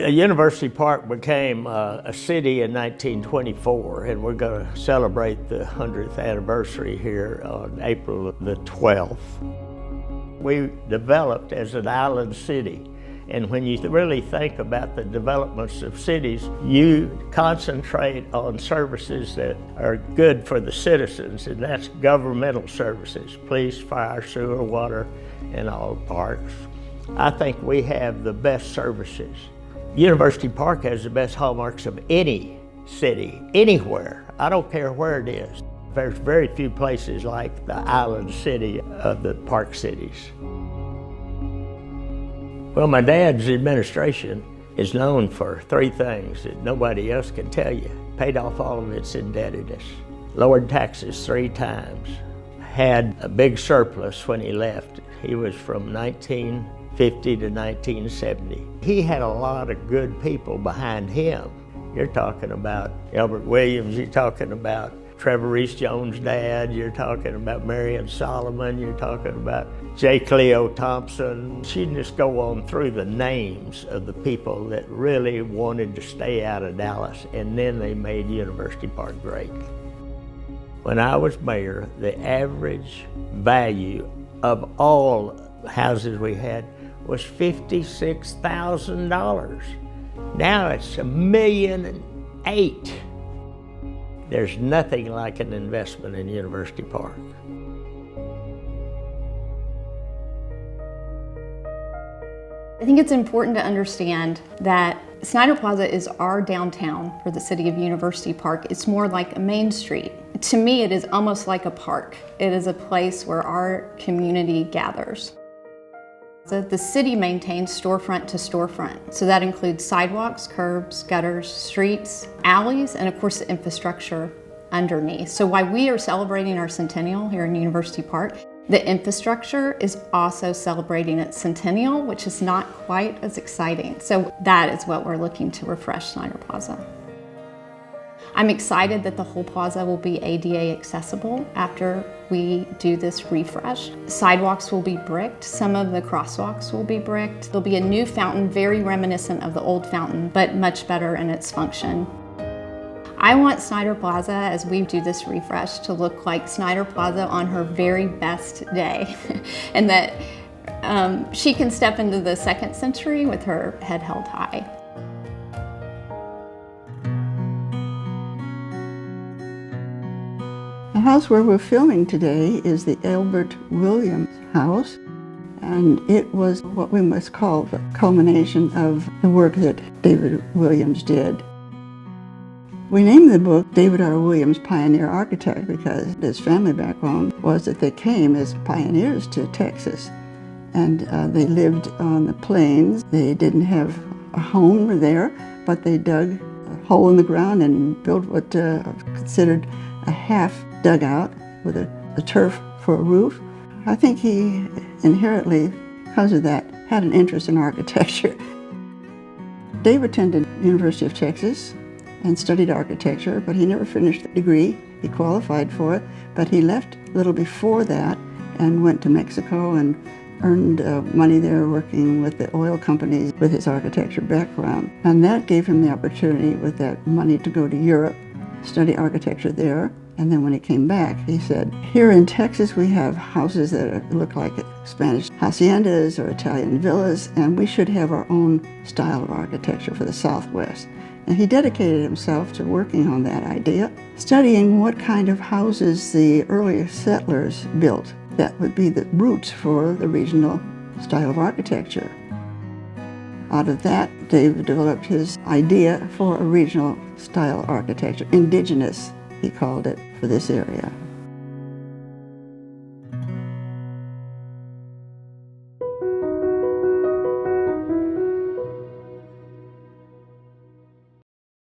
University Park became a city in 1924, and we're going to celebrate the 100th anniversary here on April the 12th. We developed as an island city, and when you really think about the developments of cities, you concentrate on services that are good for the citizens, and that's governmental services, police, fire, sewer, water, and all parks. I think we have the best services. University Park has the best hallmarks of any city, anywhere. I don't care where it is. There's very few places like the island city of the park cities. Well, my dad's administration is known for three things that nobody else can tell you. Paid off all of its indebtedness, lowered taxes 3 times, had a big surplus when he left. He was from 1950 to 1970. He had a lot of good people behind him. You're talking about Elbert Williams, you're talking about Trevor Reese Jones' dad, you're talking about Marion Solomon, you're talking about J. Cleo Thompson. You can just go on through the names of the people that really wanted to stay out of Dallas, and then they made University Park great. When I was mayor, the average value of all houses we had was $56,000. Now it's $1.8 million. There's nothing like an investment in University Park. I think it's important to understand that Snyder Plaza is our downtown for the city of University Park. It's more like a main street. To me, it is almost like a park. It is a place where our community gathers. So the city maintains storefront to storefront. So that includes sidewalks, curbs, gutters, streets, alleys, and of course the infrastructure underneath. So while we are celebrating our centennial here in University Park, the infrastructure is also celebrating its centennial, which is not quite as exciting. So that is what we're looking to refresh Snyder Plaza. I'm excited that the whole plaza will be ADA accessible after we do this refresh. Sidewalks will be bricked, some of the crosswalks will be bricked. There'll be a new fountain, very reminiscent of the old fountain, but much better in its function. I want Snyder Plaza, as we do this refresh, to look like Snyder Plaza on her very best day, and that she can step into the 2nd century with her head held high. The house where we're filming today is the Elbert Williams house, and it was what we must call the culmination of the work that David Williams did. We named the book David R. Williams, Pioneer Architect, because his family background was that they came as pioneers to Texas, and they lived on the plains. They didn't have a home there, but they dug a hole in the ground and built what considered a half dugout with a turf for a roof. I think he inherently, because of that, had an interest in architecture. Dave attended University of Texas and studied architecture, but he never finished the degree. He qualified for it, but he left a little before that and went to Mexico and earned money there working with the oil companies with his architecture background. And that gave him the opportunity with that money to go to Europe, study architecture there. And then when he came back, he said, here in Texas we have houses that look like Spanish haciendas or Italian villas, and we should have our own style of architecture for the Southwest. And he dedicated himself to working on that idea, studying what kind of houses the earlier settlers built that would be the roots for the regional style of architecture. Out of that, Dave developed his idea for a regional style architecture, indigenous, he called it, for this area.